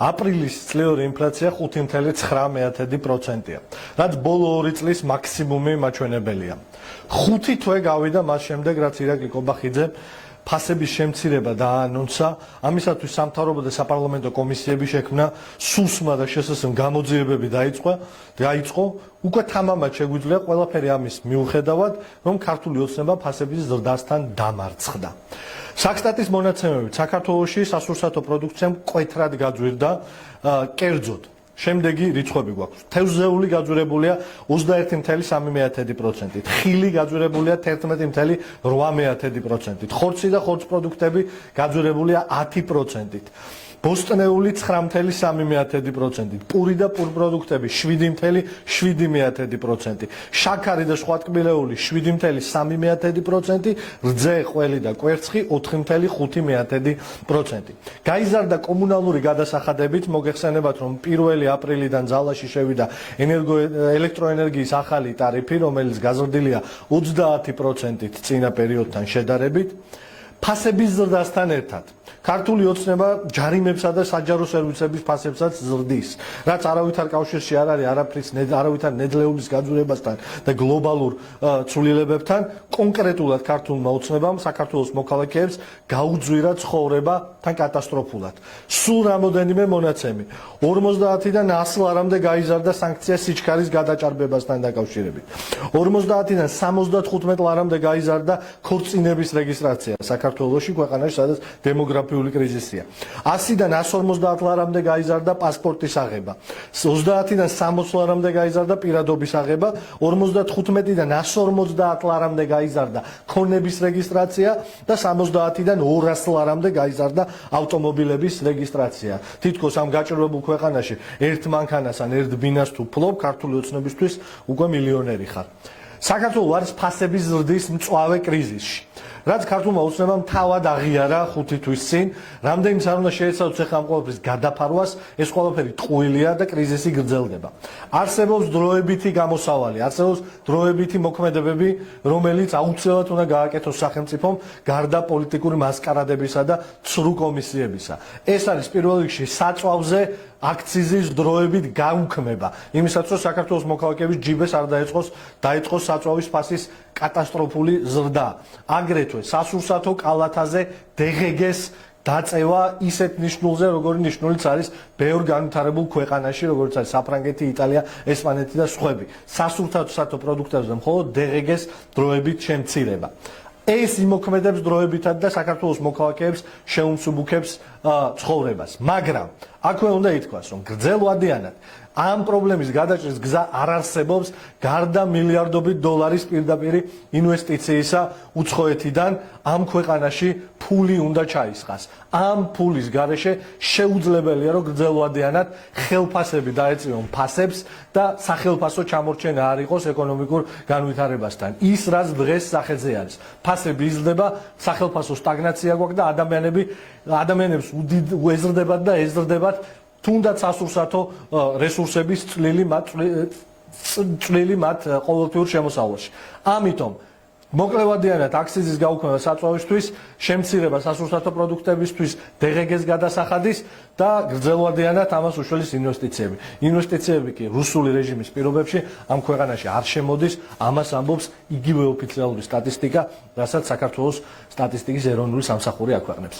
აპრილის წლიური ინფლაცია 5.9%-ია, რაც ბოლო 2 წლის მაქსიმუმი მაჩვენებელია. 5 თვე გავიდა მას შემდეგ, რაც ირაკლი კობახიძემ ფასების შემცირება დაანონსა, ამისათვის სამთავრობო და საპარლამენტო კომისიები შექმნა, სუსმა და შესაძლოა გამოძიებები დაიწყო, უკვე თამამად შეგვიძლია ყველაფერი ამის მიუხედავად, რომ ქართული ოცნება ფასების ზრდასთან დამარცხდა. საქსტატის მონაცემებით საქართველოში სასურსათო პროდუქცია მკვეთრად გაძვირდა, კერძოდ შემდეგი რიცხვები გვაქვს. თევზეული გაძვირებულია 21.3%-ით, ხილი გაძვირებულია 11.8%-ით, ხორცი და ხორცპროდუქტები გაძვირებულია 10%-ით. ბოსტნეული 9.3%-ით, პური და პურპროდუქტები 7.7%, შაქარი და სხვა ტკბილეული 7.3%, რძე, ყველი და კვერცხი 4.5%. გაიზარდა კომუნალური გადასახადებით, მოგეხსენებათ, რომ 1 აპრილიდან ძალაში შევიდა ელექტროენერგიის ახალი ტარიფი, რომელიც გაზრდილია 30%-ით წინა პერიოდთან შედარებით. ფასების ზრდასთან ერთად ქართული ოცნება ჯარიმებსა და საჯარო სერვისების ფასებსაც ზრდის, რაც არავითარ კავშირში არ არის არავითარ ნედლეულის გაძვირებასთან და გლობალურ ცვლილებებთან. კონკრეტულად ქართულმა ოცნებამ საქართველოს მოქალაქეებს გაუძვირა ცხოვრება თან კატასტროფულად. სულ რამოდენიმე მონაცემი. 50-დან 100-მდე გაიზარდა სანქცია სიჩქარის გადაჭარბებასთან დაკავშირებით. 50-დან 75-მდე გაიზარდა ქორწინების რეგისტრაცია საქართველოში, ქვეყანაში, სადაც დემოგრაფიული კრიზისია. 100-დან 150-მდე გაიზარდა პასპორტის აღება. 30-დან 60-მდე გაიზარდა პირადობის აღება, 55-დან 150-მდე გაიზარდა ქონების რეგისტრაცია და 70-დან 200-მდე გაიზარდა ავტომობილების რეგისტრაცია. თითქოს ამ გაჭირვებულ ქვეყანაში ერთ მანქანას ან ერთ ბინას თუ ფლობ, ქართული ოცნებისთვის უკვე მილიონერი ხარ. საქართველო არის ფასების ზრდის მწვავე კრიზისში. რაც ქართულმა ოცნებამ თავად აღიარა 5 თვის წინ, რამდენიც არ უნდა შეეცადოს ახლა ამ ყველაფრის გადაფარვას, ეს ყველაფერი ტყუილია და კრიზისი გრძელდება. არსებობს დროებითი გამოსავალი, არსებობს დროებითი მოქმედებები, რომელიც აუცილებლად უნდა გააკეთოს სახელმწიფომ გარდა პოლიტიკური მასკარადებისა და ცრუ კომისიებისა. ეს არის პირველ რიგში საწვავზე აქციზის დროებით გაუქმება, იმისაც რომ საქართველოს მოქალაქეების ჯიბეს არ დაეწყოს საწვავის ფასის კატასტროფული ზრდა. აგრეთვე სასურსათო კალათაზე DGG-ს დაწევა ისეთ ნიშნულზე, როგორი ნიშნულიც არის ბევრ განვითარებულ ქვეყანაში, როგორც არის საფრანგეთი, იტალია, ესპანეთი და სხვები. სასურსათო პროდუქტებზე მხოლოდ DGG-ს დროებით შემცირება. ეს იმოქმედებს დროებითად და საქართველოს მოქალაქეებს შეუმსუბუქებს ცხოვრებას. მაგრამ აქვე უნდა ითქვას, რომ გრძელვადიანად ამ პრობლემის გადაჭრის გზა არ არსებობს გარდა მილიარდობით დოლარის პირდაპირი ინვესტიციისა უცხოეთიდან ამ ქვეყანაში ფული უნდა ჩაისხას. ამ ფულის გარეშე შეუძლებელია, რომ გრძელვადიანად ხელფასები დაეწიონ ფასებს და სახელფასო ჩამორჩენა არ იყოს ეკონომიკურ განვითარებასთან. ის რაც დღეს სახეზე არის. ფასები იზრდება, სახელფასო სტაგნაცია გვაქვს და ადამიანებს უეზრდებათ და ეზრდებათ თუნდაც სასურსათო რესურსების წვლილი მათ ყოველთვიურ შემოსავალში. ამიტომ მოკლევადიანად აქციზის გაუქმება საწვავისთვის, შემცირება სასურსათო პროდუქტებისთვის, DGG-ს გადასახადის და გრძელვადიანად ამას უშველის ინვესტიციები. ინვესტიციები კი რუსული რეჟიმის პირობებში ამ ქვეყანაში არ შემოდის, ამას ამბობს იგივე ოფიციალური სტატისტიკა, რასაც საქართველოს სტატისტიკის ეროვნული სამსახური აქვეყნებს.